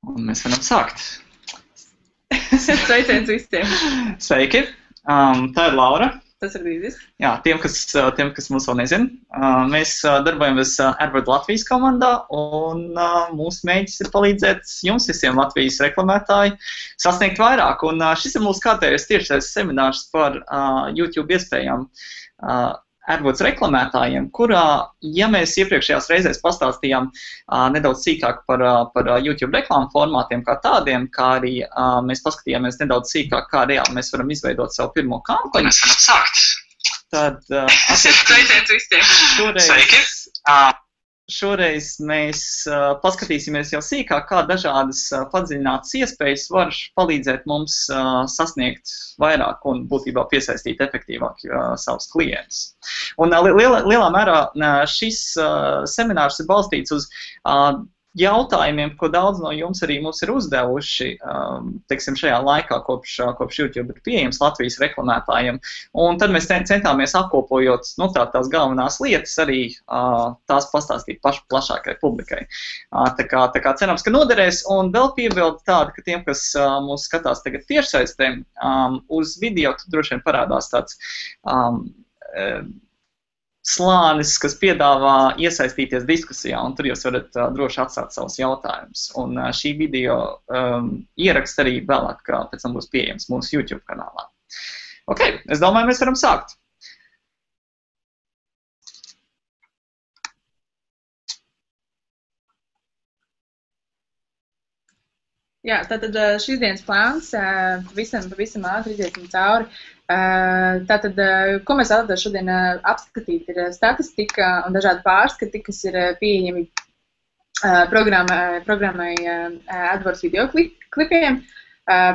Un mēs varam sākt. Sveiciens visiem! Sveiki! Tā ir Laura. Tas ir Dīdis. Jā, tiem, kas mūs vēl nezina, mēs darbojamies AdWords Latvijas komandā, un mūsu mēģis ir palīdzēt jums visiem Latvijas reklamētāji sasniegt vairāk. Un šis ir mūsu kārtējais tiešais seminārs par YouTube iespējām AdWords reklamētājiem, kurā, ja mēs iepriekšējās reizēs pastāstījām nedaudz sīkāk par YouTube reklāmu formātiem kā tādiem, kā arī mēs paskatījāmies nedaudz sīkāk, kā reāli mēs varam izveidot savu pirmo kampaņu. Mēs varam sākt. Tad, Sveiciens visiem! Šoreiz mēs paskatīsimies jau sīkāk, kā dažādas padziļinātas iespējas var palīdzēt mums sasniegt vairāk un būtībā piesaistīt efektīvāk savus klientus. Un lielā mērā šis seminārs ir balstīts uz jautājumiem, ko daudz no jums arī mums ir uzdevuši, teiksim, šajā laikā, kopš YouTube ir pieejams Latvijas reklamētājiem. Un tad mēs centāmies apkopojot tās galvenās lietas, arī tās pastāstīt plašākai publikai. Tā kā cerams, ka noderēs, un vēl piebildu tādu, ka tiem, kas mūs skatās tagad tiešsaistē, uz video droši vien parādās tāds slānis, kas piedāvā iesaistīties diskusijā, un tur jūs varat droši atstāt savus jautājumus. Un šī video ieraksts arī vēlāk pēc tam būs pieejams mūsu YouTube kanālā. Ok, es domāju, mēs varam sākt. Jā, tātad šīs dienas plāns, pavisam ātri iziesim cauri. Tātad, ko mēs vēlamies šodien apskatīt, ir statistika un dažādi pārskati, kas ir pieejami programmai AdWords video klipiem.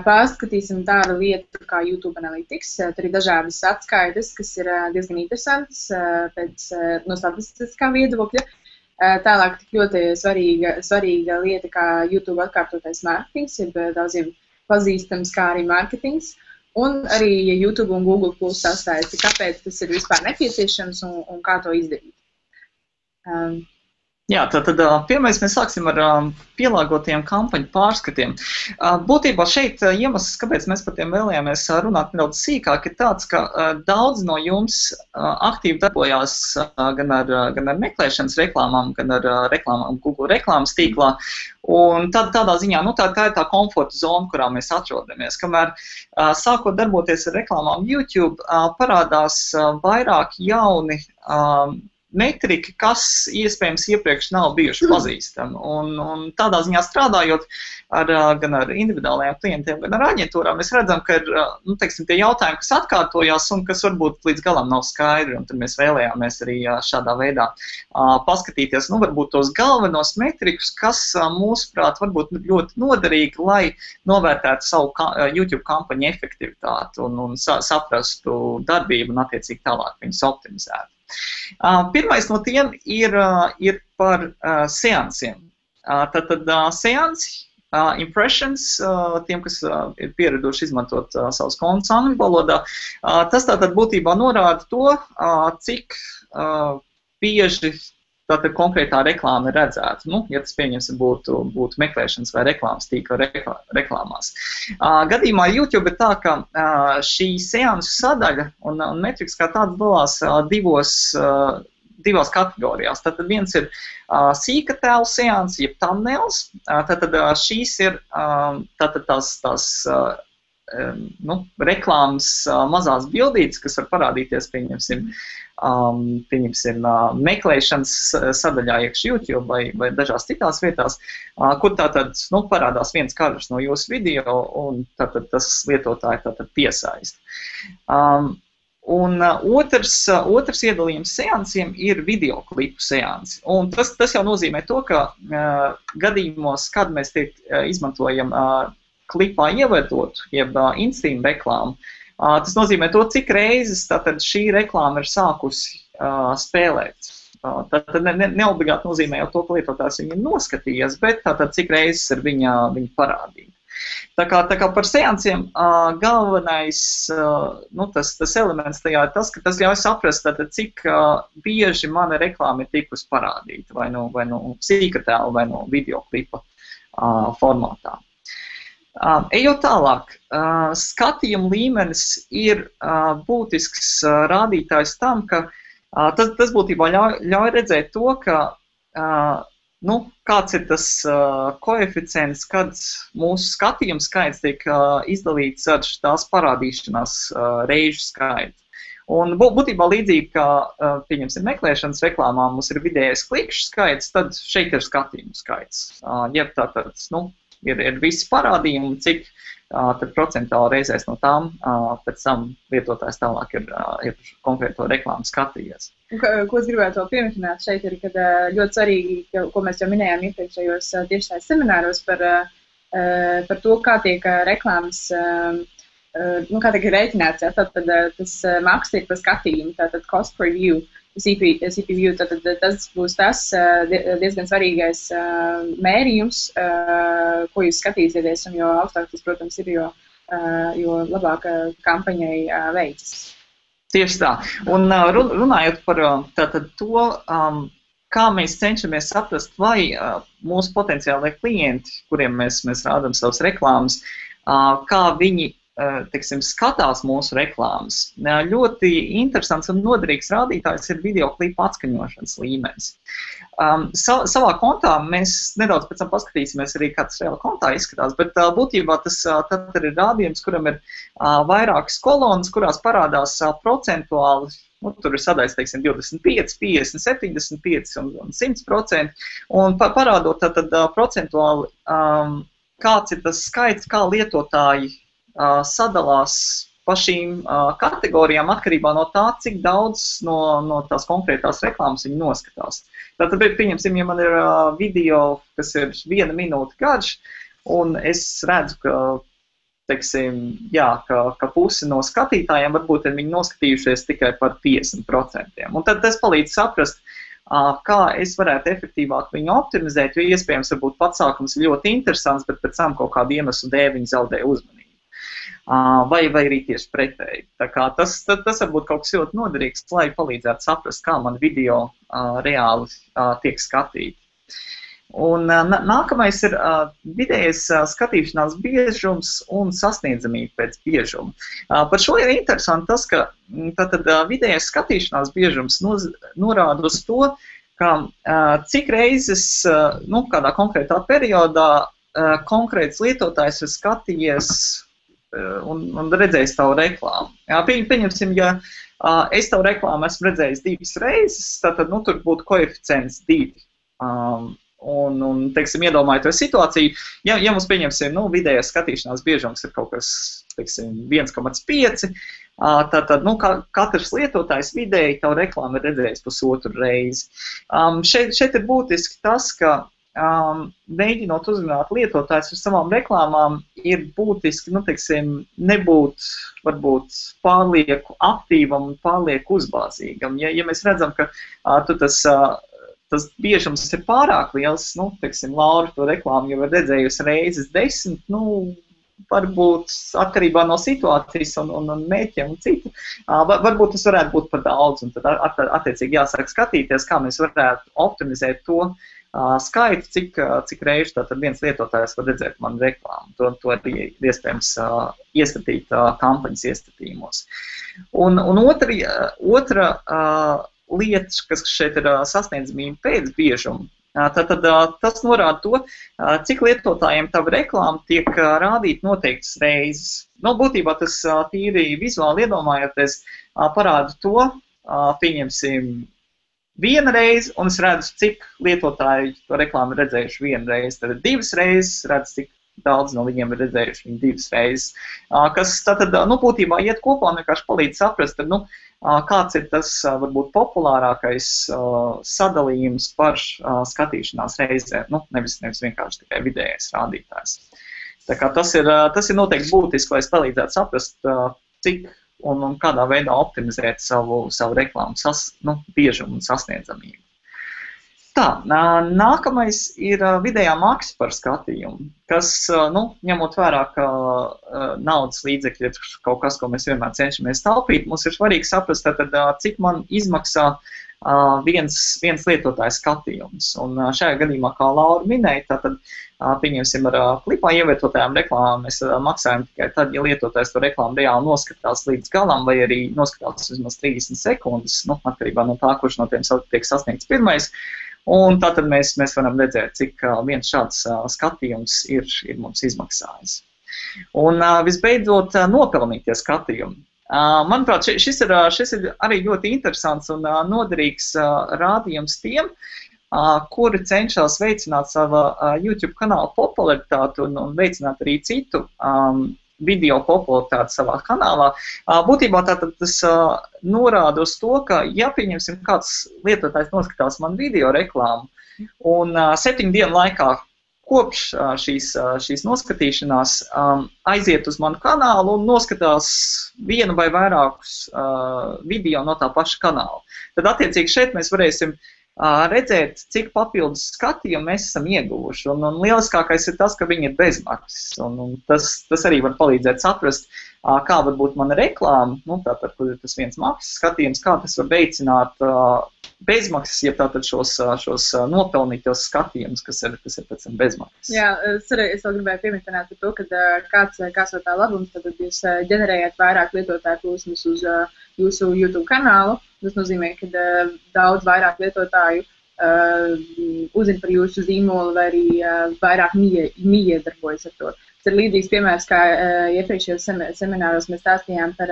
Pārskatīsim tādu lietu kā YouTube Analytics. Tur ir dažādas atskaites, kas ir diezgan interesantas no statistiskā viedokļa. Tālāk tik ļoti svarīga lieta kā YouTube atkārtotais mārketings, ir daudziem pazīstams kā arī mārketings. Un arī YouTube un Google Plus sastāsti, kāpēc tas ir vispār nepieciešams un kā to izdarīt. Jā, tad pirmais mēs sāksim ar pielāgotiem kampaņu pārskatiem. Būtībā šeit iemesls, kāpēc mēs par tiem vēlējāmies runāt nedaudz sīkāk, ir tāds, ka daudz no jums aktīvi darbojās gan ar meklēšanas reklāmām, gan ar reklāmām Google reklāmas tīklā. Un tādā ziņā, tā ir tā komforta zona, kurā mēs atrodamies. Kamēr sākot darboties ar reklāmām YouTube, parādās vairāk jauni metriki, kas iespējams iepriekš nav bijuši pazīstami. Un tādā ziņā strādājot gan ar individuālajiem klientiem, gan ar aģentūrām, mēs redzam, ka ir tie jautājumi, kas atkārtojās un kas varbūt līdz galam nav skaidri. Un tad mēs vēlējāmies arī šādā veidā paskatīties, varbūt tos galvenos metrikus, kas mūsuprāt varbūt ļoti noderīgi, lai novērtētu savu YouTube kampaņu efektivitāti un saprastu darbību un attiecīgi tālāk viņus optimizētu. Pirmais no tiem ir par seansiem. Tātad seansi, impressions, tiem, kas ir pieraduši izmantot savus kontus angļu valodā, tas tātad būtībā norāda to, cik bieži tātad konkrētā reklāma ir redzēta. Ja tas pieņemsim būtu meklēšanas vai reklāmas tīkla reklāmās. Gadījumā YouTube ir tā, ka šī seansu sadaļa un metriks kā tāds dalās divās kategorijās. Tātad viens ir sīka tēlu seans, jeb thumbnails. Tātad šīs ir tās reklāmas mazās bildītes, kas var parādīties, pieņemsim, meklēšanas sadaļā iekš YouTube vai dažās citās vietās, kur tātad parādās viens kadrs no jūsu video un tātad tas lietotāji tātad piesaista. Un otrs iedalījums seansiem ir videoklipu seansi. Un tas jau nozīmē to, ka gadījumos, kad mēs izmantojam klipā ievedot, jeb in-stream reklāmu, tas nozīmē to, cik reizes tātad šī reklāma ir sākusi spēlēt. Tātad neobligāti nozīmē jau to, ka lietotājs viņu noskatījies, bet tātad cik reizes ir viņa parādīta. Tā kā par seansiem galvenais tas elements tajā ir tas, ka tas ļauj saprast, tātad, cik bieži mana reklāma ir tikusi parādīta, vai no sīka tēla, vai no videoklipa. formātā. Ejot tālāk, skatījuma līmenis ir būtisks rādītājs tam, ka tas būtībā ļauj redzēt to, ka kāds ir tas koeficients, kad mūsu skatījuma skaits tiek izdalīts ar tās parādīšanās reižu skaitu. Un būtībā līdzīgi kā, pieņemsim, meklēšanas reklāmā mums ir vidējais klikšķu skaits, tad šeit ir skatījuma skaits. Jeb tātad, ir visi parādījumi, cik tad procentāli reizēs no tām pēc tam lietotājs tālāk ir konkrēto reklāmu skatījies. Ko es gribētu vēl pieminēt šeit ir, kad ļoti svarīgi, ko mēs jau minējām iepriekšējos tiešsaistes semināros par to, kā tiek reklāmas, kā tiek rēķināts, tātad tas maksa tiek par skatījumu, tātad cost per view. CPV, tad tas būs tas diezgan svarīgais mērījums, ko jūs skatīsieties, un jo augstāk tas, protams, ir, jo labāk kampaņai veicas. Tieši tā. Un runājot par to, kā mēs cenšamies saprast, vai mūsu potenciālie klienti, kuriem mēs rādām savas reklāmas, kā viņi teiksim, skatās mūsu reklāmas. Ļoti interesants un noderīgs rādītājs ir videoklipu atskaņošanas līmenis. Savā kontā mēs nedaudz pēc tam paskatīsimies arī, kā tas reāli kontā izskatās, bet būtībā tas tad ir rādījums, kuram ir vairākas kolonas, kurās parādās procentuāli, tur ir sadaļas, teiksim, 25, 50, 75 un 100%, un parādot tad procentuāli, kāds ir tas skaits, kā lietotāji sadalās pa šīm kategorijām atkarībā no tā, cik daudz no tās konkrētās reklāmas viņi noskatās. Tātad, pieņemsim, ja man ir video, kas ir 1 minūte garš, un es redzu, ka, teiksim, ka pusi no skatītājiem varbūt viņi noskatījušies tikai par 50%. Un tad tas palīdz saprast, kā es varētu efektīvāk viņu optimizēt, jo iespējams varbūt pats sākums ir ļoti interesants, bet pēc tam kaut kādu iemeslu dēļ viņi zaudē uzmanību. Vai arī tieši pretēji. Tā kā tas varbūt kaut kas ļoti noderīgs, lai palīdzētu saprast, kā man video reāli tiek skatīti. Un nākamais ir vidējais skatīšanās biežums un sasniedzamība pēc biežuma. Par šo ir interesanti tas, ka tātad vidējais skatīšanās biežums norāda uz to, ka cik reizes, kādā konkrētā periodā konkrēts lietotājs ir skatījies un redzējis tavu reklāmu. Pieņemsim, ja es tavu reklāmu esmu redzējis 2 reizes, tad tur būtu koeficients 2. Un teiksim, iedomājoties situāciju, ja mums pieņemsim, vidējais skatīšanās biežums ir kaut kas, teiksim, 1,5, tad katrs lietotājs vidēji tavu reklāmu ir redzējis 1,5 reizi. Šeit ir būtiski tas, ka mēģinot uzrunāt lietotājs ar savām reklāmām, ir būtiski, nebūt varbūt pārlieku aktīvam un pārlieku uzbāzīgam. Ja mēs redzam, ka tas biežums ir pārāk liels, Laura to reklāmu jau ir redzējusi reizes 10, varbūt atkarībā no situācijas un mērķiem un citu, varbūt tas varētu būt par daudz, un tad attiecīgi jāsāk skatīties, kā mēs varētu optimizēt to skaitu, cik reizi tātad viens lietotājs var redzēt manu reklāmu. To arī iespējams iestatīt kampaņas iestatījumos. Un otra lieta, kas šeit ir sasniedzamība pēc biežuma, tad tas norāda to, cik lietotājiem tava reklāma tiek rādīta noteiktas reizes. Būtībā tas tīri vizuāli iedomājoties parāda to, pieņemsim, 1 reizi, un es redzu, cik lietotāji to reklāmu ir redzējuši 1 reizi. Tad 2 reizes, redzu, cik daudz no viņiem ir redzējuši viņu 2 reizes. Kas tātad, būtībā iet kopā un vienkārši palīdz saprast, kāds ir tas, varbūt, populārākais sadalījums par skatīšanās reizē. Nevis vienkārši tikai vidējais rādītājs. Tā kā tas ir noteikti būtiski, lai es palīdzētu saprast, cik un kādā veidā optimizēt savu reklāmu biežumu un sasniedzamību. Tā, nākamais ir vidējā maksa par skatījumu, kas, ņemot vērā, ka naudas līdzekļi ir kaut kas, ko mēs vienmēr cenšamies taupīt, mums ir svarīgi saprast, cik man izmaksā viens lietotājs skatījums. Un šajā gadījumā, kā Laura minēja, tātad, pieņemsim, ar klipā ievietotajām reklāmām mēs maksājam tikai tad, ja lietotājs to reklāmu reāli noskatās līdz galam, vai arī noskatās vismaz 30 sekundes, atkarībā no tā, kurš no tiem tiek sasniegts pirmais. Un tātad mēs varam redzēt, cik viens šāds skatījums ir mums izmaksājis. Un visbeidzot, nopelnītie skatījumi. Manuprāt, šis ir arī ļoti interesants un noderīgs rādījums tiem, kuri cenšas veicināt savu YouTube kanāla popularitāti un veicināt arī citu video popularitāti savā kanālā. Būtībā tātad tas norāda uz to, ka, ja pieņemsim, kāds lietotājs noskatās man video reklāmu un 7 dienu laikā kopš šīs noskatīšanās aiziet uz manu kanālu un noskatās vienu vai vairākus video no tā paša kanāla. Tad attiecīgi šeit mēs varēsim redzēt, cik papildus skatījumu mēs esam ieguvuši. Un lieliskākais ir tas, ka viņi ir bezmaksas. Un tas arī var palīdzēt saprast, kā var būt mana reklāma, tātad, kur ir tas viens maksas skatījums, kā tas var veicināt bezmaksas, ja tātad šos nopelnītos skatījumus, kas ir pēc tam bezmaksas. Jā, es vēl gribēju pieminēt par to, ka kāds var tā labums, tad jūs ģenerējat vairāk lietotāju plūsmas uz jūsu YouTube kanālu. Tas nozīmē, ka daudz vairāk lietotāju uzzina par jūsu zīmolu vai arī vairāk miedarbojas ar to. Tas ir līdzīgs piemērs, kā iepriekšējos semināros mēs stāstījām par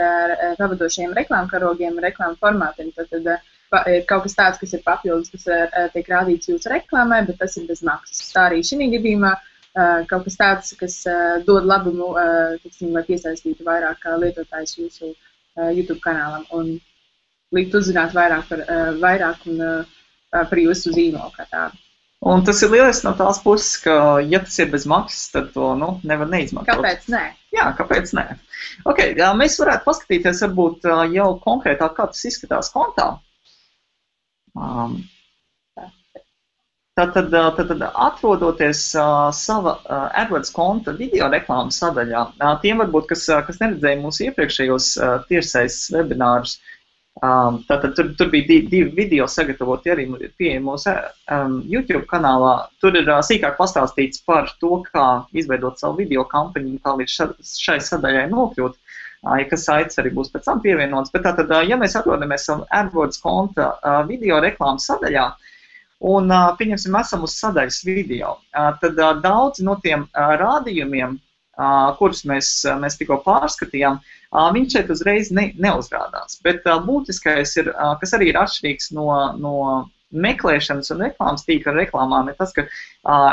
pavadošiem reklāmkarogiem, reklāmu formātiem. Tad ir kaut kas tāds, kas ir papildus, kas tiek rādīts jūsu reklāmai, bet tas ir bez maksas. Tā arī šī gadījumā kaut kas tāds, kas dod labumu, lai piesaistītu vairāk lietotājus jūsu YouTube kanālam un likt uzzināt vairāk par jūsu zīmolu kā tādu. Un tas ir lieliski no tās puses, ka, ja tas ir bez maksas, tad to nevar neizmantot. Kāpēc nē? Jā, kāpēc nē? Okay, mēs varētu paskatīties varbūt jau konkrētāk, kā tas izskatās kontā. Tātad atrodoties sava AdWords konta video reklāmas sadaļā, tiem varbūt, kas neredzēja mūsu iepriekšējos tiešsaistes webinārus, tātad tur bija 2 video sagatavoti arī pieejami mūsu YouTube kanālā. Tur ir sīkāk pastāstīts par to, kā izveidot savu video kampaņu, kā līdz šai sadaļai nokļūt, ja kas saites arī būs pēc tam pievienots. Bet tātad, ja mēs atrodamies savu AdWords konta video reklāmas sadaļā, un, pieņemsim, esam uz sadaļas video, tad daudzi no tiem rādījumiem, kurus mēs tikko pārskatījām, viņš šeit uzreiz neuzrādās. Bet būtiskais ir, kas arī ir atšķirīgs no meklēšanas un reklāmas tīkla reklāmām, ir tas, ka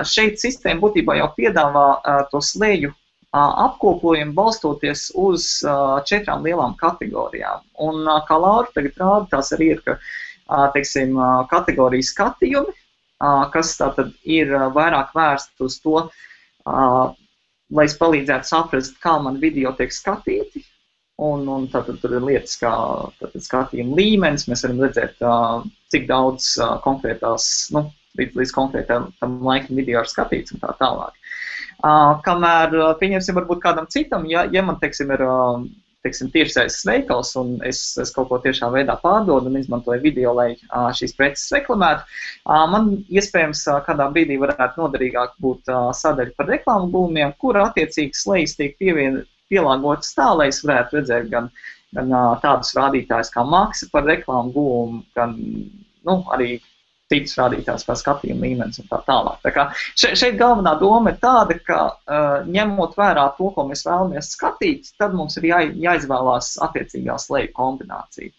šeit sistēma būtībā jau piedāvā to slēju apkopojumu balstoties uz 4 lielām kategorijām. Un, kā Laura tagad rāda, tās arī ir, ka teiksim, kategorijas skatījumi, kas tātad ir vairāk vērsti uz to, lai es palīdzētu saprast, kā man video tiek skatīti. Un tātad tur ir lietas kā skatījuma līmenis, mēs varam redzēt, cik daudz konkrētās, līdz konkrētam laikam video ir skatīts un tā tālāk. Kamēr, pieņemsim, varbūt kādam citam, ja man, teiksim, ir tiešsaistes veikals un es kaut ko tiešā veidā pārdodu un izmantoju video, lai šīs preces reklamētu, man iespējams kādā brīdī varētu noderīgāk būt sadaļa par reklāmu gūmiem, kur attiecīgi slejas tiek pielāgotas tā, lai es varētu redzēt gan tādus rādītājus kā maksa par reklāmu gūmu, gan arī citus rādītājus kā skatījuma līmenis un tā tālāk. Tā kā šeit galvenā doma ir tāda, ka ņemot vērā to, ko mēs vēlamies skatīt, tad mums ir jāizvēlās attiecīgā sleju kombinācija.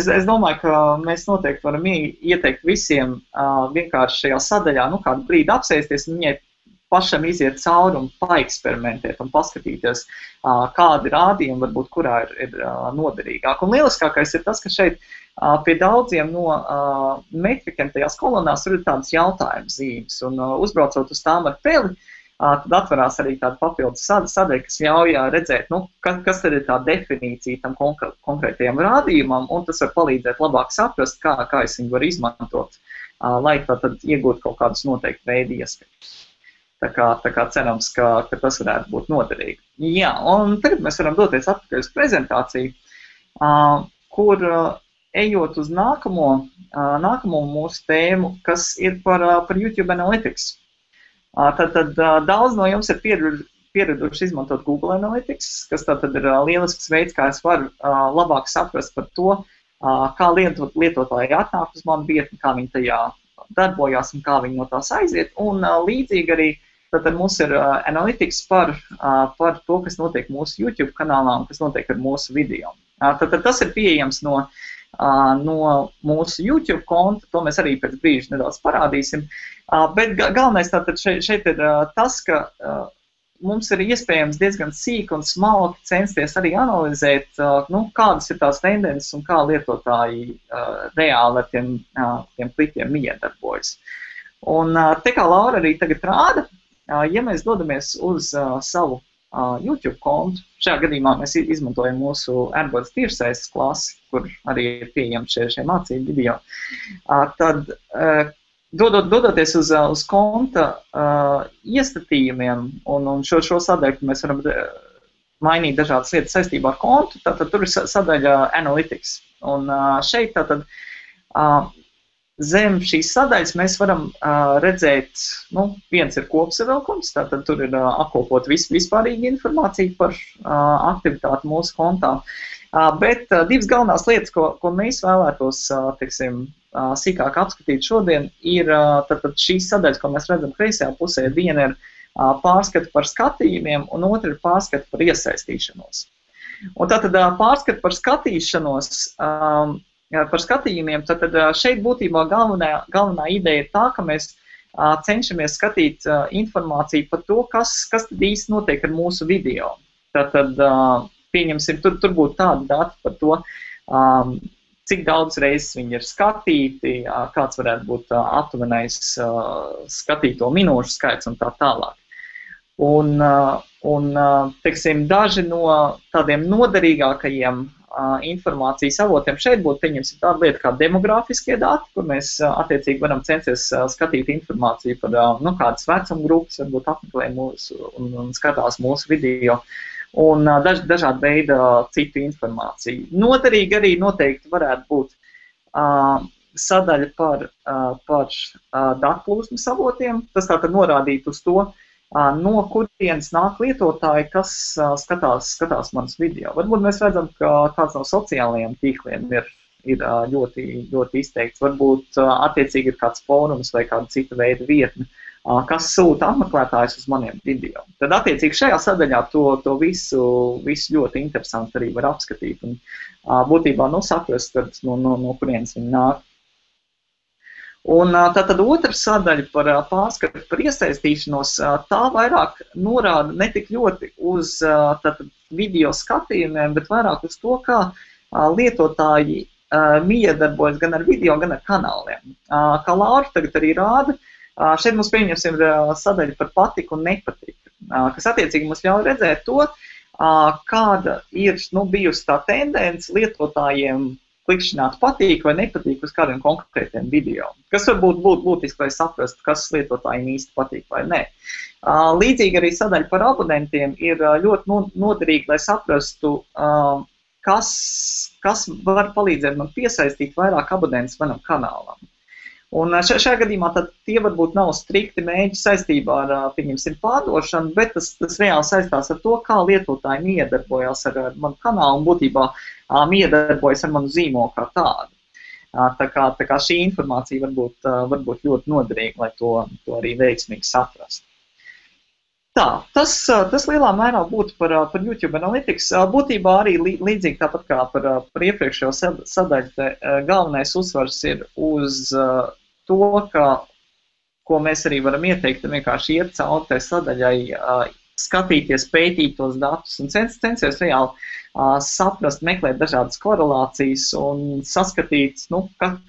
Es domāju, ka mēs noteikti varam ieteikt visiem vienkārši šajā sadaļā kādu brīdi apsēsties un viņai pašam iziet cauri un paeksperimentēt un paskatīties, kādi rādījumi varbūt kurā ir noderīgāk. Un lieliskākais ir tas, ka šeit pie daudziem no metrikiem tajās kolonās ir tādas jautājuma zīmes. Un uzbraucot uz tām ar peli, tad atverās arī tāda papildus sadaļa, kas ļauj redzēt, kas tad ir tā definīcija tam konkrētajam rādījumam, un tas var palīdzēt labāk saprast, kā es viņu varu izmantot, lai tad iegūtu kaut kādus noteikti veidu ieskatus. Tā kā cerams, ka tas varētu būt noderīgi. Jā, un tagad mēs varam doties atpakaļ uz prezentāciju, kur ejot uz nākamo mūsu tēmu, kas ir par YouTube Analytics. Tad daudz no jums ir pieraduši izmantot Google Analytics, kas tātad ir lielisks veids, kā es varu labāk saprast par to, kā lietotāji atnāk uz manu vietni, kā viņi tajā darbojās un kā viņi no tās aiziet. Un līdzīgi arī tātad mums ir Analytics par to, kas notiek mūsu YouTube kanālā un kas notiek ar mūsu video. Tātad tas ir pieejams no mūsu YouTube konta, to mēs arī pēc brīža nedaudz parādīsim. Bet galvenais tātad šeit ir tas, ka mums ir iespējams diezgan sīki un smalki censties arī analizēt, kādas ir tās tendences un kā lietotāji reāli ar tiem klikiem iedarbojas. Un te kā Laura arī tagad rāda, ja mēs dodamies uz savu YouTube kontu, šajā gadījumā mēs izmantojam mūsu AdWords tiešsaistes klasi, kur arī ir pieejami šie mācību video, tad dodoties uz konta iestatījumiem un šo sadaļu mēs varam mainīt dažādas lietas saistībā ar kontu, tātad tur ir sadaļa Analytics. Un šeit tātad zem šīs sadaļas mēs varam redzēt, viens ir kopsavilkums, tātad tur ir apkopot vispārīgi informāciju par aktivitāti mūsu kontā, bet divas galvenās lietas, ko mēs vēlētos, teiksim, sīkāk apskatīt šodien, ir tātad šīs sadaļas, ko mēs redzam kreisajā pusē. Viena ir pārskata par skatījumiem, un otra ir pārskata par iesaistīšanos. Un tātad pārskata par skatīšanos, par skatījumiem, tad šeit būtībā galvenā ideja ir tā, ka mēs cenšamies skatīt informāciju par to, kas tad īsti notiek ar mūsu video. Tātad, pieņemsim, tur būtu tādi dati par to, cik daudz reizes viņi ir skatīti, kāds varētu būt aptuvenais skatīto minūšu skaits un tā tālāk. Un teiksim, daži no tādiem noderīgākajiem informācijas avotiem šeit būtu, pieņemsim, tāda lieta kā demogrāfiskie dati, kur mēs attiecīgi varam censties skatīt informāciju par kādas vecuma grupas, varbūt apmeklē mūsu un skatās mūsu video. Un dažādi veidi citu informāciju. Noderīgi arī noteikti varētu būt sadaļa par datplūsmas avotiem. Tas tātad norādīt uz to, no kurienes nāk lietotāji, kas skatās manas video. Varbūt mēs redzam, ka kāds no sociālajiem tīkliem ir ļoti izteikts. Varbūt attiecīgi ir kāds fórums vai kāda cita veida vietne, kas sūta apmeklētājus uz maniem video. Tad attiecīgi šajā sadaļā to visu ļoti interesanti arī var apskatīt un būtībā saprast, no kurienes viņi nāk. Un tātad otra sadaļa par pārskatu par iesaistīšanos, tā vairāk norāda ne tik ļoti uz video skatījumiem, bet vairāk uz to, kā lietotāji iedarbojas gan ar video, gan ar kanāliem. Kā Laura tagad arī rāda, šeit mums pieņemsim sadaļa par patiku un nepatiku, kas attiecīgi mums ļauj redzēt to, kāda ir bijusi tā tendence lietotājiem klikšķināt patīk vai nepatīk uz kādiem konkrētiem video. Kas varbūt būtu būtiski, lai saprastu, kas lietotājiem īsti patīk vai nē. Līdzīgi arī sadaļa par abonentiem ir ļoti noderīga, lai saprastu, kas var palīdzēt man piesaistīt vairāk abonentus manam kanālam. Un šajā gadījumā tad tie varbūt nav strikti mēģi saistībā ar, pieņemsim, pārdošanu, bet tas reāli saistās ar to, kā lietotāji iedarbojās ar manu kanālu un būtībā iedarbojas ar manu zīmolu kā tādu. Tā kā šī informācija varbūt ļoti noderīga, lai to arī veiksmīgi saprast. Tā, tas lielā mērā būtu par YouTube Analytics. Būtībā arī līdzīgi tāpat kā par iepriekšējo sadaļu, galvenais uzsvars ir uz to, ko mēs arī varam ieteikt, vienkārši iet cauri tai sadaļai, skatīties, pētīt tos datus un censties reāli saprast, meklēt dažādas korelācijas un saskatīt,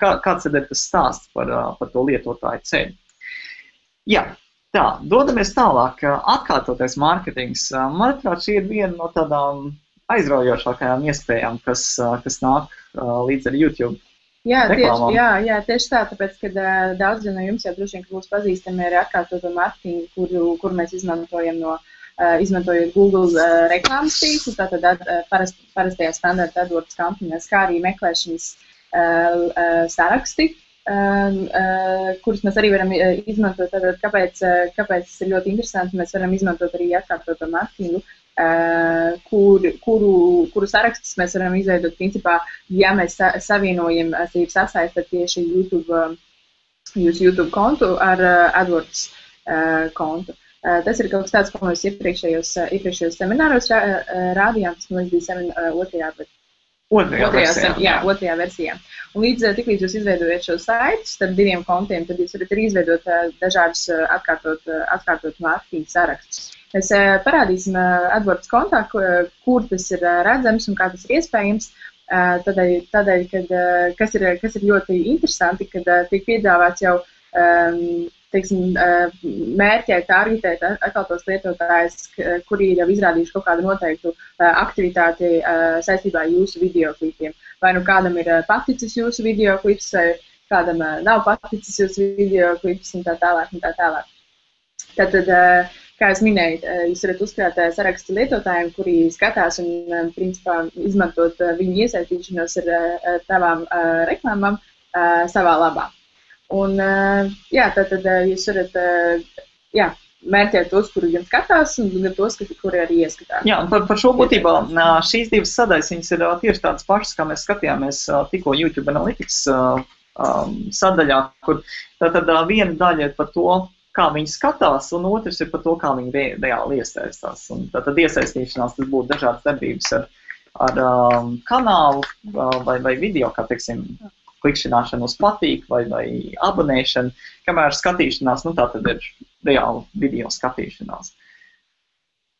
kāds ir tas stāsts par to lietotāju ceļu. Jā. Tā, dodamies tālāk. Atkārtotais mārketings. Manuprāt, šī ir viena no tādām aizraujošākajām iespējām, kas nāk līdz ar YouTube. Reklāmām. Tieši tā, tāpēc, ka daudz no jums jau droši vien, ka būs pazīstami ar atkārtoto mārketingu, kur mēs izmantojot Google reklāmas tīklu, tātad parastajā standarta AdWords kampaņās, kā arī meklēšanas saraksti, kurus mēs arī varam izmantot. Tātad, kāpēc tas ir ļoti interesanti, mēs varam izmantot arī atkārtoto mārketingu, kuru sarakstus mēs varam izveidot, principā, ja mēs savienojam, sasaistat tieši jūsu YouTube kontu ar AdWords kontu. Tas ir kaut kas tāds, ko mēs iepriekšējos semināros rādījām, tas man bija otrajā versijā. Un tiklīdz jūs izveidojat šo saitu starp diviem kontiem, tad jūs varat arī izveidot dažādus atkārtot mārketinga sarakstus. Mēs parādīsim AdWords kontā, kur tas ir redzams un kā tas ir iespējams. Tādēļ, kas ir ļoti interesanti, kad tiek piedāvāts jau mērķēt, targetēt atkal tos lietotājus, kuri ir jau izrādījuši kaut kādu noteiktu aktivitāti saistībā ar jūsu videoklipiem. Vai nu kādam ir paticis jūsu videoklips, vai kādam nav paticis jūsu videoklips un tā tālāk. Tātad, kā es minēju, jūs varat uzkrāt sarakstu lietotājiem, kuri skatās un, principā, izmantot viņu iesaistīšanos ar tavām reklāmām savā labā. Un, tātad jūs varat, mērķēt tos, kuri gan skatās, un gan tos, kuri arī ieskatās. Jā, par šo būtībā šīs divas sadaļas, viņas ir tieši tādas pašas, kā mēs skatījāmies tikko YouTube Analytics sadaļā, kur tātad viena daļa ir par to, kā viņi skatās, un otrs ir par to, kā viņi reāli iesaistās. Un tātad iesaistīšanās tas būtu dažādas darbības ar kanālu vai video, kā teiksim, klikšķināšana uz patīk vai abonēšana, kamēr skatīšanās, tā tad ir reāli video skatīšanās.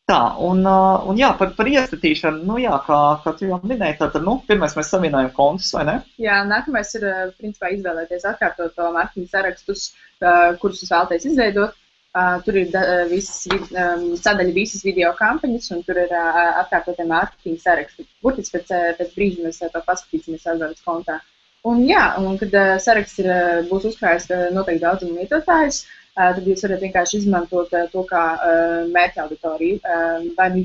Tā, un par iestatīšanu, kā tu jau minēji, tātad, pirmais mēs savienojam kontus, vai ne? Jā, nākamais ir, principā, izvēlēties atkārtoto mārketinga sarakstus, kurus jūs vēlaties izveidot. Tur ir sadaļa visas video kampaņas, un tur ir atkārtotie mārketinga saraksti. Burtiski pēc brīža mēs to paskatīsimies AdWords kontā. Un kad saraksts būs uzkrājis noteikti daudzumu lietotājus, tad jūs varat vienkārši izmantot to kā mērķa auditoriju, vai nu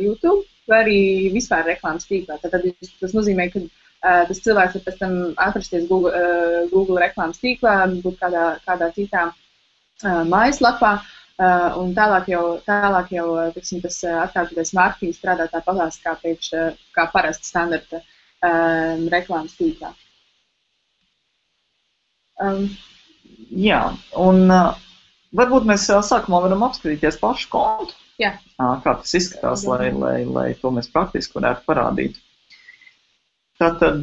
YouTube, vai arī vispār reklāmas tīklā. Tad tas nozīmē, ka tas cilvēks var pēc tam atrasties Google reklāmas tīklā, būt kādā citā mājaslapā, un tālāk jau tiksim, tas atkārtoties mārketings strādā tāpatās kā parasta standarta reklāmas tīklā. Jā, un varbūt mēs sākumā varam apskatīties pašu kontu. Jā. Kā tas izskatās, lai to mēs praktiski varētu parādīt. Tātad,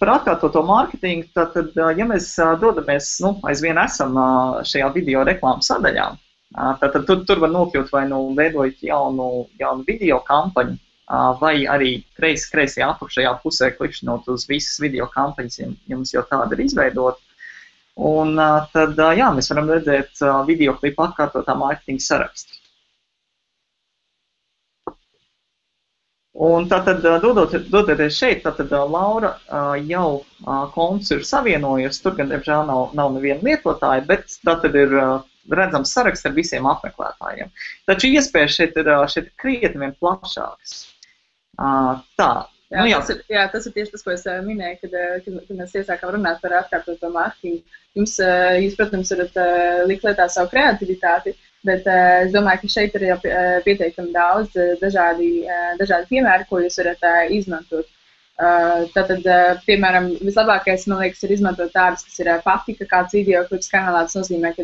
par atkārtoto mārketingu, tātad, ja mēs dodamies, aizvien esam šajā video reklāmas sadaļā, tātad tur var nokļūt vai veidojot jaunu video kampaņu, vai arī kreisajā apakšējā pusē klikšķinot uz visas video kampaņas, ja jums jau tāda ir izveidota. Un tad, mēs varam redzēt videoklipu atkārtotā mārketinga sarakstu. Un tātad, dodoties šeit, tātad Laura jau konts ir savienojusi, tur gan, diemžēl, nav neviena lietotāja, bet tātad ir redzams saraksts ar visiem apmeklētājiem. Taču iespējas šeit ir krietni vien plašākas. Tā. Tas ir tieši tas, ko es minēju, kad mēs iesākām runāt par atkārtoto mārketingu. Jūs, protams, varat likt lietā savu kreativitāti, bet es domāju, ka šeit ir jau pietiekami daudz dažādi piemēri, ko jūs varat izmantot. Tātad, piemēram, vislabākais, man liekas, ir izmantot tādus, kas ir patika kāds videoklips kanālā. Tas nozīmē, ka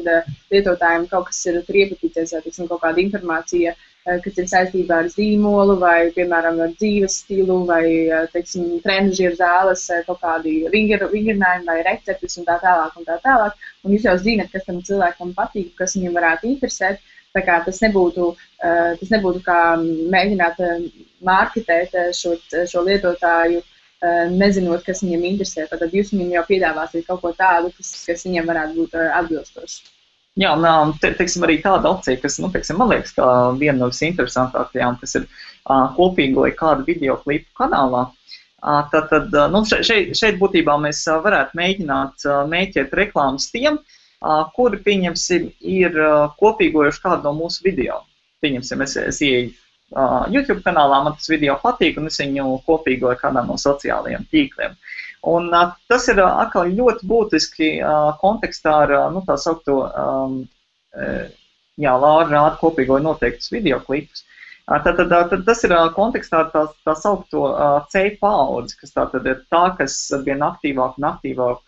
lietotājiem kaut kas ir iepatīcies, vai kaut kāda informācija, kas ir saistībā ar zīmolu vai, piemēram, ar dzīves stilu vai, trenažieru zāles, kaut kādi vingrinājumi vai receptes un tā tālāk. Un jūs jau zinat, kas tam cilvēkam patīk, kas viņam varētu interesēt. Tā kā tas nebūtu kā mēģināt mārketēt šo lietotāju, nezinot, kas viņam interesē. Tad jūs viņam jau piedāvāsiet kaut ko tādu, kas viņam varētu būt atbilstošs. Jā, un teiksim, arī tāda opcija, kas, man liekas, kā viena no visinteresantākajām, tas ir kopīgi vai kādu videoklipu kanālā. Tad, šeit būtībā mēs varētu mēģināt mēķēt reklāmas tiem, kuri, pieņemsim, ir kopīgojuši kādu no mūsu video. Pieņemsim, es ieeju YouTube kanālā, man tas video patīk, un es viņu kopīgoju kādā no sociālajiem tīkliem. Un tas ir atkal ļoti būtiski kontekstā ar tā saukto, Lāra rāda kopīgo noteiktus videoklipus. Tad tas ir kontekstā ar tā saukto C paudzi, kas tātad ir tā, kas arvien aktīvāk un aktīvāk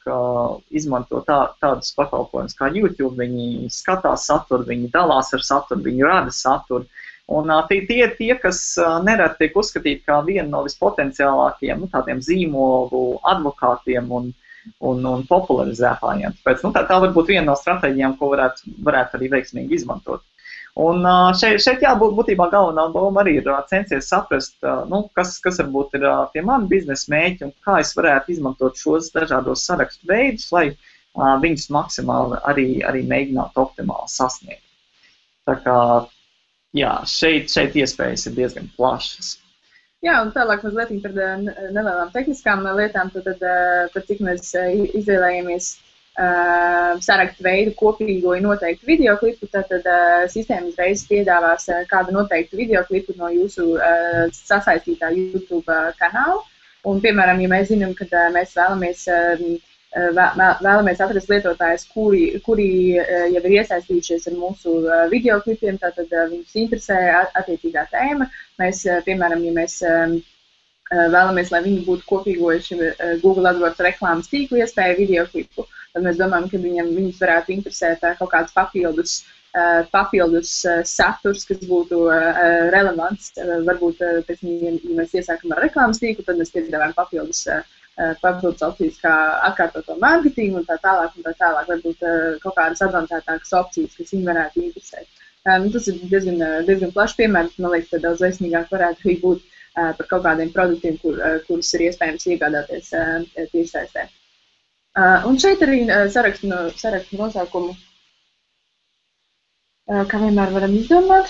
izmanto tādus pakalpojumus kā YouTube. Viņi skatās saturu, viņi dalās ar saturu, viņi rada saturu. Un tie, kas nereti tiek uzskatīti kā viena no vispotenciālākajiem tādiem zīmolu advokātiem un popularizētājiem. Tāpēc tā var būt viena no stratēģijām, ko varētu arī veiksmīgi izmantot. Un šeit būtībā galvenā doma arī ir censties saprast, kas varbūt ir tie mani biznesa mēķi un kā es varētu izmantot šos dažādos sarakstu veidus, lai viņus maksimāli arī mēģinātu optimāli sasniegt. Tā kā, šeit iespējas ir diezgan plašas. Jā, un tālāk mazliet par nelielām tehniskām lietām, tad par cik mēs izvēlējamies sarakstu veidu kopīgo noteiktu videoklipu, tad sistēma uzreiz piedāvās kādu noteiktu videoklipu no jūsu sasaistītā YouTube kanāla. Un, piemēram, ja mēs zinām, ka mēs vēlamies atrast lietotājus, kuri jau ir iesaistījušies ar mūsu videoklipiem, tātad viņus interesē attiecīgā tēma. Mēs, piemēram, ja mēs vēlamies, lai viņi būtu kopīgojuši Google AdWords reklāmas tīklu iespēju videoklipu, tad mēs domājam, ka viņus varētu interesēt kaut kāds papildus saturs, kas būtu relevants. Varbūt, ja mēs iesākam ar reklāmas tīklu, tad mēs piedāvājam papildus opcijas kā atkārtoto mārketingu un tā tālāk. Varbūt kaut kādas advancētākas opcijas, kas viņi varētu interesēt. Tas ir diezgan plašs piemērs. Man liekas, ka daudz veiksmīgāk varētu arī būt par kaut kādiem produktiem, kurus ir iespējams iegādāties tiešsaistē. Un šeit arī sarakstu nosaukumu, kā vienmēr varam izdomāt.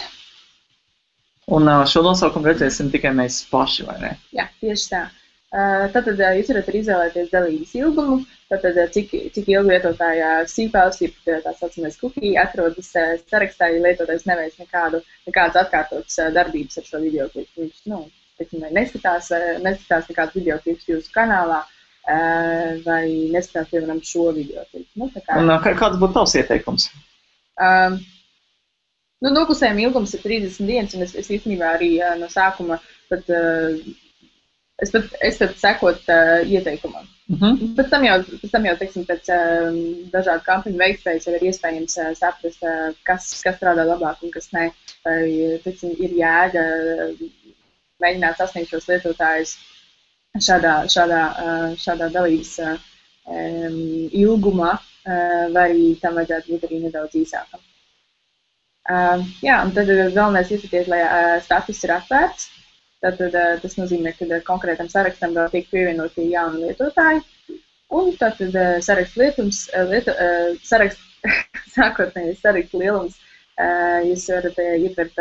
Un šo nosaukumu redzēsim tikai mēs paši, vai ne? Jā, tieši tā. Tātad jūs varat arī izvēlēties dalības ilgumu, tātad cik ilgu lietotājā sīpels, ja tā saucamais cookie atrodas sarakstā, ja lietotājs neveic nekādas atkārtotas darbības ar šo videoklipu. Viņš neskatās nekādas videoklipus jūsu kanālā, vai neskatās, piemēram, šo videoklipu. Un kāds būtu tavs ieteikums? Noklusējuma ilgums ir 30 dienas, un es īstenībā arī no sākuma es pat sekot ieteikumam. Pēc tam jau, teiksim, pēc dažādu kampaņu veiktspējas jau ir iespējams saprast, kas strādā labāk un kas ne. Vai, teiksim, ir jēga mēģināt sasniegt šos lietotājus šādā dalības ilgumā, vai arī tam vajadzētu būt arī nedaudz īsākam. Un tad galvenais izskaties, lai status ir atvērts. Tad tas nozīmē, ka konkrētam sarakstam vēl tiek pievienoti jauni lietotāji. Un tad sākotnējais sarakstu lielums jūs varat ietvert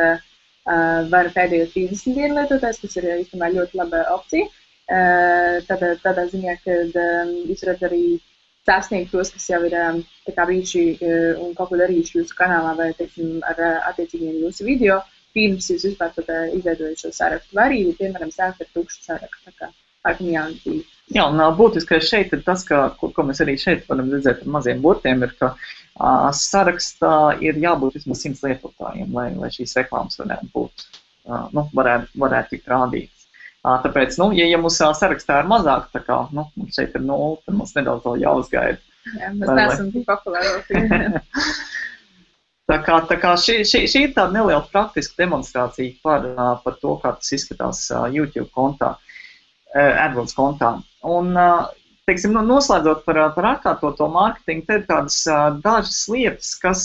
vai pēdējo 30 dienu lietotājs, kas ir īstenībā ļoti laba opcija. Tādā ziņā, ka jūs varat arī sasniegt tos, kas jau ir bijuši un kaut ko darījuši jūsu kanālā vai, teiksim, ar attiecīgiem jūsu video, pirms jūs vispār izveidojat šo sarakstu. Vai arī, piemēram, sākt ar tukšu sarakstu, tā kā jaunu dzīvi. Jā, un būtiskais šeit ir tas, ko mēs arī šeit varam redzēt ar maziem burtiem, ir, ka sarakstā ir jābūt vismaz 100 lietotājiem, lai šīs reklāmas varētu būt, varētu tikt rādītas. Tāpēc, ja mums sarakstā ir mazāk, tā kā, šeit ir 0, tad mums nedaudz vēl jāuzgaida. Jā, mēs neesam tik populāri. Tā kā šī ir tāda neliela praktiska demonstrācija par to, kā tas izskatās YouTube kontā, AdWords kontā. Un, teiksim, noslēdzot par atkārtoto mārketingu, te ir tādas dažas lietas, kas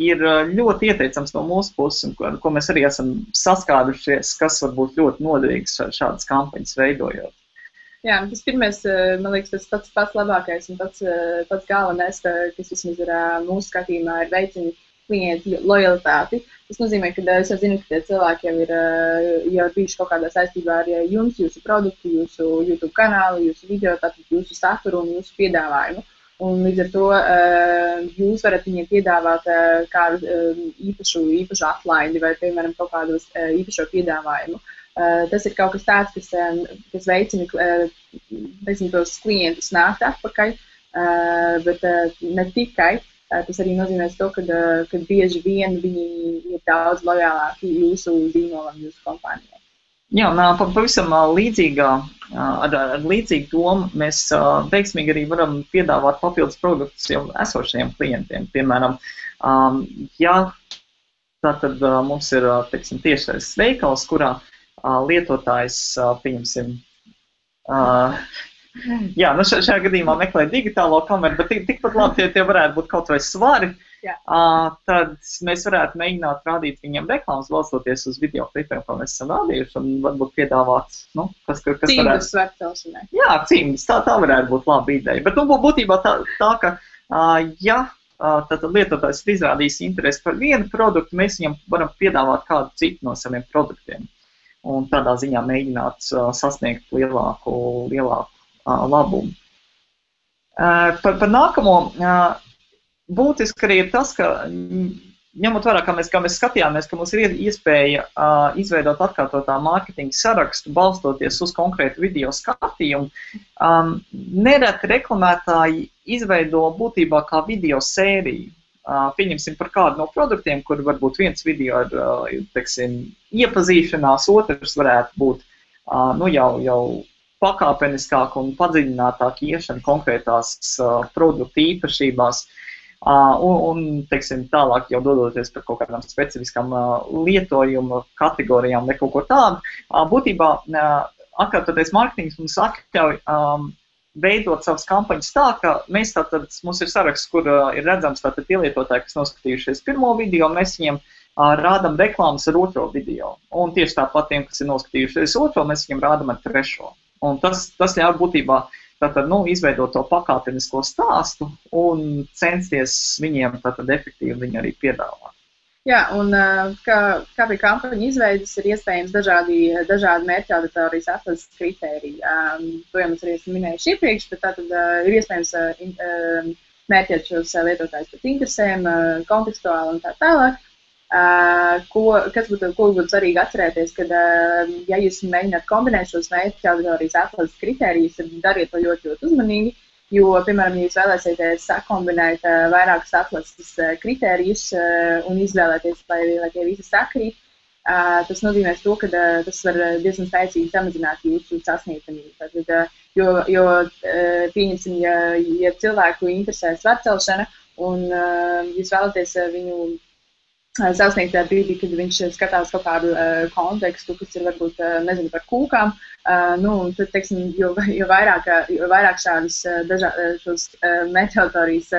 ir ļoti ieteicams no mūsu puses, un ko mēs arī esam saskārušies, kas var būt ļoti noderīgs šādas kampaņas veidojot. Jā, tas pirmais, man liekas, tas pats labākais un pats galvenais, kas vismaz ir mūsu skatījumā, ir veicina klientu lojalitāti. Tas nozīmē, ka es jau zinu, ka tie cilvēki jau ir bijuši kaut kādā saistībā ar jums, jūsu produktu, jūsu YouTube kanālu, jūsu video, tātad jūsu saturu un jūsu piedāvājumu. Un līdz ar to jūs varat viņiem piedāvāt kādu īpašu atlaidi vai, piemēram, kaut kādu īpašo piedāvājumu. Tas ir kaut kas tāds, kas veicina tos klientus nākt atpakaļ, bet ne tikai. Tas arī nozīmē to, ka bieži vien viņi ir daudz lojālāki jūsu zīmolam, jūsu kompānijai. Jā, un pavisam līdzīgu domu mēs veiksmīgi arī varam piedāvāt papildus produktus jau esošajiem klientiem. Piemēram, ja tātad mums ir, teiksim, tiešais veikals, kurā lietotājs, pieņemsim, jā, nu šajā gadījumā meklē digitālo kameru, bet tikpat labi, ja tie varētu būt kaut vai svari, tad mēs varētu mēģināt rādīt viņiem reklāmas, balstoties uz video klipiem, ko mēs esam rādījuši, un varbūt piedāvāt, nu, kas cimdus svarcelšanai. Jā, cimdus, tā varētu būt laba ideja. Bet, nu, būtībā tā ka, ja tad lietotājs izrādīs interesi par vienu produktu, mēs viņam varam piedāvāt kādu citu no saviem produktiem. Un tādā ziņā mēģināt sasniegt lielāku labumu. Par nākamo būtiski arī ir tas, ka ņemot vērā, kā mēs skatījāmies, ka mums ir iespēja izveidot atkārtotā mārketinga sarakstu, balstoties uz konkrētu video skatījumu, nereti reklamētāji izveido būtībā kā video sēriju. Pieņemsim par kādu no produktiem, kur varbūt viens video ir, teiksim, iepazīšanās, otrs varētu būt nu, jau pakāpeniskāk un padziļinātāk iešana konkrētās produktu īpašībās. Un teiksim, tālāk jau dodoties par kaut kādām specifiskām lietojuma kategorijām vai kaut ko tādu. Būtībā atkārtoties mārketings mums atļauj veidot savas kampaņas tā, ka mums ir saraksts, kur ir redzams tātad tie lietotāji, kas noskatījušies pirmo video, mēs viņiem rādam reklāmas ar otro video. Un tieši tāpat tiem, kas ir noskatījušies otro, mēs viņiem rādam ar trešo. Un tas ļauj būtībā tātad, nu, izveidot to pakāpenisko stāstu un censties viņiem tātad efektīvi viņu arī piedāvāt. Jā, un kā pie kampaņu izveidas ir iespējams dažādi mērķa auditorijas atlases kritēriji. To jau mēs arī esam minējuši iepriekš, bet tātad ir iespējams mērķēt šos lietotājus pēc interesēm, kontekstuāli un tā tālāk. Ko būtu svarīgi atcerēties, kad, ja jūs mēģināt kombinēt šos mērķa auditorijas atlases kritērijus, tad dariet to ļoti uzmanīgi. Jo, piemēram, ja jūs vēlēsieties sakombinēt vairākus atlases kritērijus un izvēlēties, lai tie visi sakrīt, tas nozīmē to, ka tas var diezgan spēcīgi samazināt jūsu sasniedzamību. Jo pieņemsim, ja cilvēku interesē svarcelšana un jūs vēlaties viņu sasniegt brīdī, kad viņš skatās kaut kādu kontekstu, kas ir varbūt, nezinu, par kūkām, nu, tad, teiksim, jo vairāk šos mērķa auditorijas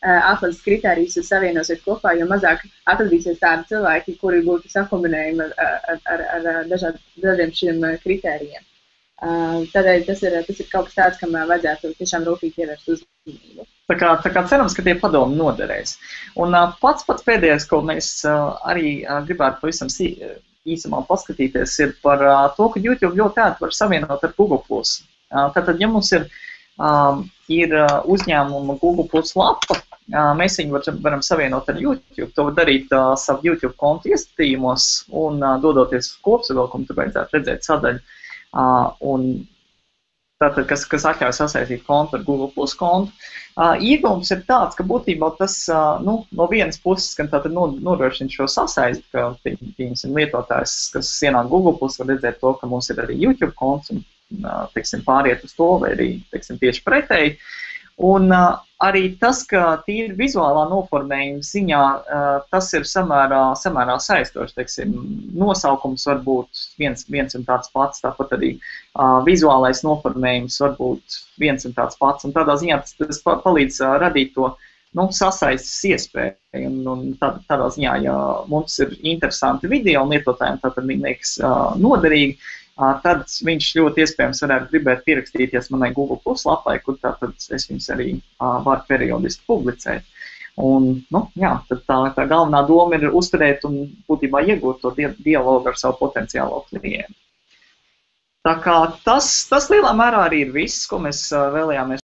atlases kritērijus jūs savienosiet kopā, jo mazāk atradīsies tādi cilvēki, kuri būtu sakombinējumi ar dažiem šiem kritērijiem. Tādēļ tas ir kaut kas tāds, kam vajadzētu tiešām rūpīgi pievērst uzmanību. Tā kā cerams, ka tie padomi noderēs. Un pats pēdējais, ko mēs arī gribētu pavisam īsumā paskatīties, ir par to, ka YouTube ļoti ērti var savienot ar Google+. Tātad, ja mums ir uzņēmuma Google+ lapa, mēs viņu varam savienot ar YouTube. To var darīt savu YouTube kontu iestatījumos un dodoties uz kopsavilkumu, tur vajadzētu redzēt sadaļu. Un tātad, kas atļauj sasaistīt kontu ar Google+ kontu. Iegūms ir tāds, ka būtībā tas nu, no vienas puses, gan tātad nodrošina šo sasaisti, ka pieņemsim lietotājs, kas ienāk Google+, var redzēt to, ka mums ir arī YouTube konts un teiksim, pāriet uz to, vai arī teiksim, tieši pretēji. Un arī tas, ka tīri vizuālā noformējuma ziņā tas ir samērā saistoši, teiksim, nosaukums var būt viens un tāds pats, tāpat arī vizuālais noformējums var būt viens un tāds pats, un tādā ziņā tas palīdz radīt to sasaistes iespēju, un tādā ziņā, ja mums ir interesanti video un lietotājiem tātad viņi liekas noderīgi, tad viņš ļoti iespējams varētu gribēt pierakstīties manai Google+ lapai, kur tātad es viņus arī varu periodiski publicēt. Un, jā, tad tā galvenā doma ir uzturēt un būtībā iegūt to dialogu ar savu potenciālo klientu. Tā kā tas lielā mērā arī ir viss, ko mēs vēlējāmies